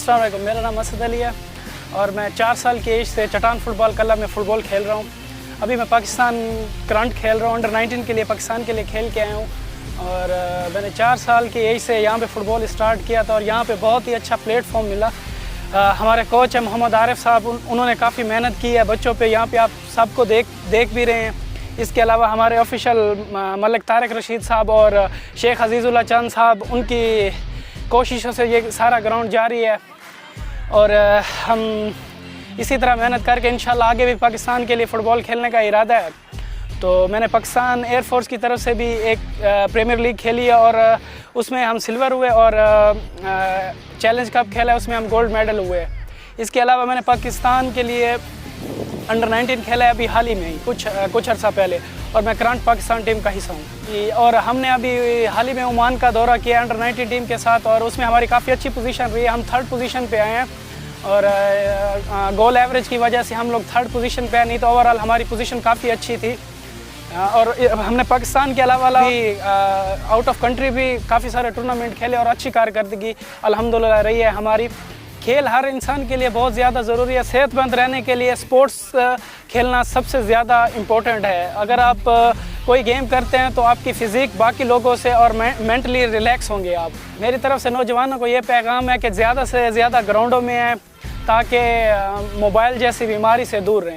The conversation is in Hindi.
अस्सलाम वालेकुम, मेरा नाम असद अली है और मैं 4 साल की एज से चट्टान फुटबॉल क्लब में फ़ुटबॉल खेल रहा हूँ। अभी मैं पाकिस्तान करंट खेल रहा हूँ, अंडर 19 के लिए पाकिस्तान के लिए खेल के आया हूँ और मैंने 4 साल की एज से यहाँ पे फ़ुटबॉल स्टार्ट किया था और यहाँ पे बहुत ही अच्छा प्लेटफॉर्म मिला। हमारे कोच हैं मोहम्मद आरिफ साहब, उन्होंने काफ़ी मेहनत की है बच्चों पे, यहाँ पे आप सबको देख भी रहे हैं। इसके अलावा हमारे ऑफिशियल मलिक तारिक रशीद साहब और शेख अजीज़ुल्लाह चंद साहब, उनकी कोशिशों से ये सारा ग्राउंड जारी है और हम इसी तरह मेहनत करके इंशाल्लाह आगे भी पाकिस्तान के लिए फ़ुटबॉल खेलने का इरादा है। तो मैंने पाकिस्तान एयरफोर्स की तरफ से भी एक प्रीमियर लीग खेली है और उसमें हम सिल्वर हुए और चैलेंज कप खेला है, उसमें हम गोल्ड मेडल हुए। इसके अलावा मैंने पाकिस्तान के लिए अंडर 19 खेला है अभी हाल ही में ही, कुछ अर्सा पहले, और मैं करंट पाकिस्तान टीम का हिस्सा हूँ। और हमने अभी हाल ही में ओमान का दौरा किया अंडर 19 टीम के साथ और उसमें हमारी काफ़ी अच्छी पोजीशन रही है। हम 3rd पोजीशन पे आए हैं और गोल एवरेज की वजह से हम लोग 3rd पोजीशन पे आए, नहीं तो ओवरऑल हमारी पोजीशन काफ़ी अच्छी थी। और हमने पाकिस्तान के अलावा भी आउट ऑफ कंट्री भी काफ़ी सारे टूर्नामेंट खेले और अच्छी कारकर्दगी अल्हम्दुलिल्लाह रही है हमारी। खेल हर इंसान के लिए बहुत ज़्यादा ज़रूरी है। सेहतमंद रहने के लिए स्पोर्ट्स खेलना सबसे ज़्यादा इम्पोर्टेंट है। अगर आप कोई गेम करते हैं तो आपकी फ़िज़िक बाकी लोगों से और मेंटली रिलैक्स होंगे आप। मेरी तरफ से नौजवानों को ये पैगाम है कि ज़्यादा से ज़्यादा ग्राउंडों में आएँ ताकि मोबाइल जैसी बीमारी से दूर रहें।